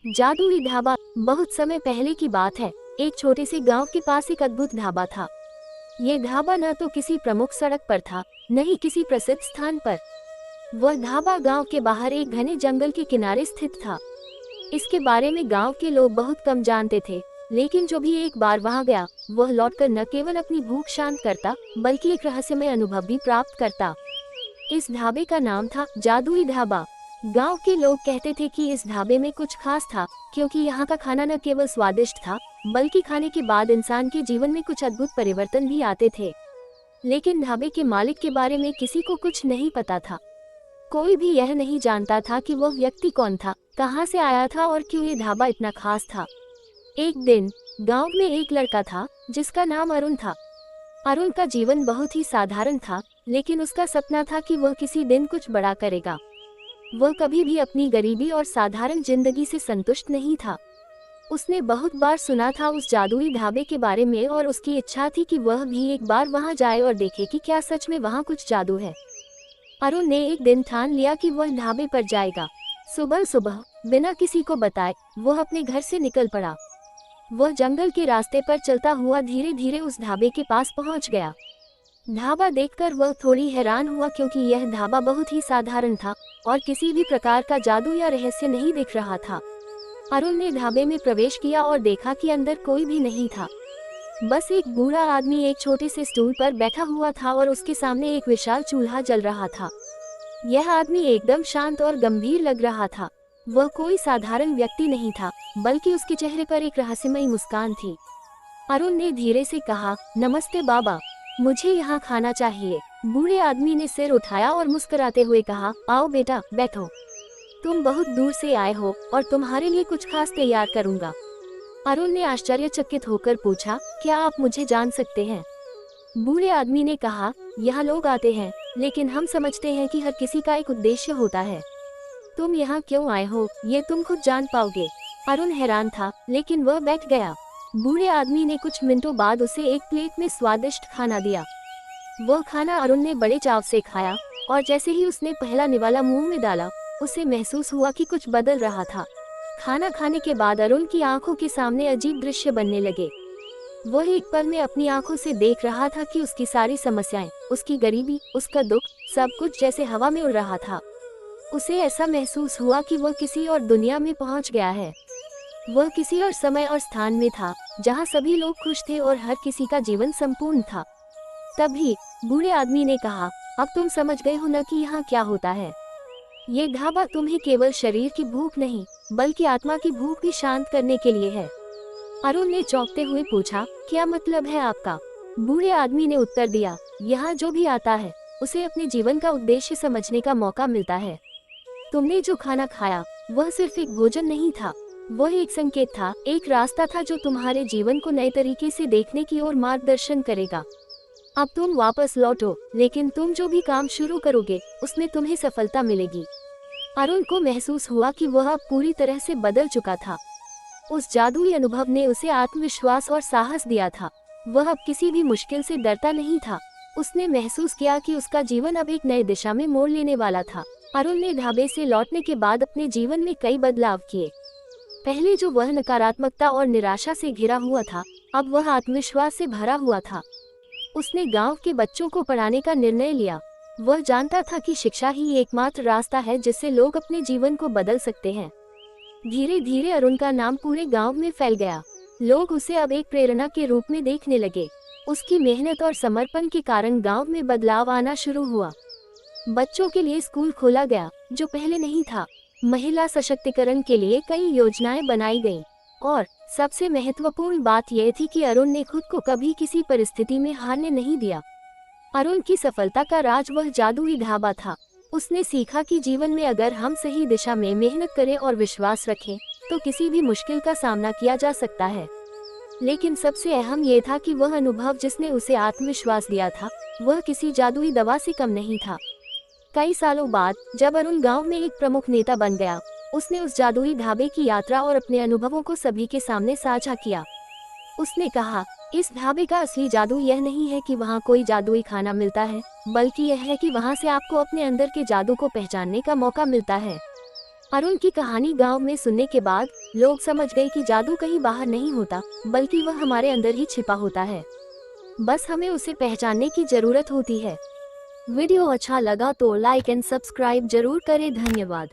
जादुई ढाबा। बहुत समय पहले की बात है। एक छोटे से गांव के पास एक अद्भुत ढाबा था। ये ढाबा न तो किसी प्रमुख सड़क पर था, न ही किसी प्रसिद्ध स्थान पर। वह ढाबा गांव के बाहर एक घने जंगल के किनारे स्थित था। इसके बारे में गांव के लोग बहुत कम जानते थे, लेकिन जो भी एक बार वहां गया, वह लौटकर न केवल अपनी भूख शांत करता, बल्कि एक रहस्यमय अनुभव भी प्राप्त करता। इस ढाबे का नाम था जादुई ढाबा। गांव के लोग कहते थे कि इस ढाबे में कुछ खास था, क्योंकि यहाँ का खाना न केवल स्वादिष्ट था, बल्कि खाने के बाद इंसान के जीवन में कुछ अद्भुत परिवर्तन भी आते थे। लेकिन ढाबे के मालिक के बारे में किसी को कुछ नहीं पता था। कोई भी यह नहीं जानता था कि वह व्यक्ति कौन था, कहाँ से आया था और क्यों ये ढाबा इतना खास था। एक दिन गांव में एक लड़का था जिसका नाम अरुण था। अरुण का जीवन बहुत ही साधारण था, लेकिन उसका सपना था कि वह किसी दिन कुछ बड़ा करेगा। वह कभी भी अपनी गरीबी और साधारण जिंदगी से संतुष्ट नहीं था। उसने बहुत बार सुना था उस जादुई ढाबे के बारे में और उसकी इच्छा थी कि वह भी एक बार वहां जाए और देखे कि क्या सच में वहां कुछ जादू है। अरुण ने एक दिन ठान लिया कि वह ढाबे पर जाएगा। सुबह सुबह बिना किसी को बताए वह अपने घर से निकल पड़ा। वह जंगल के रास्ते पर चलता हुआ धीरे धीरे उस ढाबे के पास पहुंच गया। ढाबा देखकर वह थोड़ी हैरान हुआ, क्योंकि यह ढाबा बहुत ही साधारण था और किसी भी प्रकार का जादू या रहस्य नहीं दिख रहा था। अरुण ने ढाबे में प्रवेश किया और देखा कि अंदर कोई भी नहीं था। बस एक बूढ़ा आदमी एक छोटे से स्टूल पर बैठा हुआ था और उसके सामने एक विशाल चूल्हा जल रहा था। यह आदमी एकदम शांत और गंभीर लग रहा था। वह कोई साधारण व्यक्ति नहीं था, बल्कि उसके चेहरे पर एक रहस्यमय मुस्कान थी। अरुण ने धीरे से कहा, नमस्ते बाबा, मुझे यहाँ खाना चाहिए। बूढ़े आदमी ने सिर उठाया और मुस्कुराते हुए कहा, आओ बेटा, बैठो। तुम बहुत दूर से आए हो और तुम्हारे लिए कुछ खास तैयार करूँगा। अरुण ने आश्चर्यचकित होकर पूछा, क्या आप मुझे जान सकते हैं? बूढ़े आदमी ने कहा, यहाँ लोग आते हैं, लेकिन हम समझते हैं कि हर किसी का एक उद्देश्य होता है। तुम यहाँ क्यों आए हो, ये तुम खुद जान पाओगे। अरुण हैरान था, लेकिन वह बैठ गया। बूढ़े आदमी ने कुछ मिनटों बाद उसे एक प्लेट में स्वादिष्ट खाना दिया। वह खाना अरुण ने बड़े चाव से खाया और जैसे ही उसने पहला निवाला मुंह में डाला, उसे महसूस हुआ कि कुछ बदल रहा था। खाना खाने के बाद अरुण की आंखों के सामने अजीब दृश्य बनने लगे। वह एक पल में अपनी आंखों से देख रहा था कि उसकी सारी समस्याएं, उसकी गरीबी, उसका दुख, सब कुछ जैसे हवा में उड़ रहा था। उसे ऐसा महसूस हुआ कि वह किसी और दुनिया में पहुंच गया है। वह किसी और समय और स्थान में था, जहां सभी लोग खुश थे और हर किसी का जीवन संपूर्ण था। तभी बूढ़े आदमी ने कहा, अब तुम समझ गए हो न कि यहाँ क्या होता है। ये ढाबा तुम्हें केवल शरीर की भूख नहीं, बल्कि आत्मा की भूख भी शांत करने के लिए है। अरुण ने चौंकते हुए पूछा, क्या मतलब है आपका? बूढ़े आदमी ने उत्तर दिया, यहाँ जो भी आता है, उसे अपने जीवन का उद्देश्य समझने का मौका मिलता है। तुमने जो खाना खाया, वह सिर्फ एक भोजन नहीं था, वह एक संकेत था, एक रास्ता था जो तुम्हारे जीवन को नए तरीके से देखने की ओर मार्गदर्शन करेगा। अब तुम वापस लौटो, लेकिन तुम जो भी काम शुरू करोगे, उसमें तुम्हें सफलता मिलेगी। अरुण को महसूस हुआ कि वह अब पूरी तरह से बदल चुका था। उस जादुई अनुभव ने उसे आत्मविश्वास और साहस दिया था। वह अब किसी भी मुश्किल से डरता नहीं था। उसने महसूस किया कि उसका जीवन अब एक नई दिशा में मोड़ लेने वाला था। अरुण ने ढाबे से लौटने के बाद अपने जीवन में कई बदलाव किए। पहले जो वह नकारात्मकता और निराशा से घिरा हुआ था, अब वह आत्मविश्वास से भरा हुआ था। उसने गांव के बच्चों को पढ़ाने का निर्णय लिया। वह जानता था कि शिक्षा ही एकमात्र रास्ता है जिससे लोग अपने जीवन को बदल सकते हैं। धीरे धीरे अरुण का नाम पूरे गांव में फैल गया। लोग उसे अब एक प्रेरणा के रूप में देखने लगे। उसकी मेहनत और समर्पण के कारण गांव में बदलाव आना शुरू हुआ। बच्चों के लिए स्कूल खोला गया, जो पहले नहीं था। महिला सशक्तिकरण के लिए कई योजनाएं बनाई गईं और सबसे महत्वपूर्ण बात यह थी कि अरुण ने खुद को कभी किसी परिस्थिति में हारने नहीं दिया। अरुण की सफलता का राज वह जादुई ढाबा था। उसने सीखा कि जीवन में अगर हम सही दिशा में मेहनत करें और विश्वास रखें, तो किसी भी मुश्किल का सामना किया जा सकता है। लेकिन सबसे अहम यह था कि वह अनुभव जिसने उसे आत्मविश्वास दिया था, वह किसी जादुई दवा से कम नहीं था। कई सालों बाद जब अरुण गांव में एक प्रमुख नेता बन गया, उसने उस जादुई ढाबे की यात्रा और अपने अनुभवों को सभी के सामने साझा किया। उसने कहा, इस ढाबे का असली जादू यह नहीं है कि वहाँ कोई जादुई खाना मिलता है, बल्कि यह है कि वहाँ से आपको अपने अंदर के जादू को पहचानने का मौका मिलता है। अरुण की कहानी गांव में सुनने के बाद लोग समझ गए कि जादू कहीं बाहर नहीं होता, बल्कि वह हमारे अंदर ही छिपा होता है। बस हमें उसे पहचानने की जरूरत होती है। वीडियो अच्छा लगा तो लाइक एंड सब्सक्राइब जरूर करें। धन्यवाद।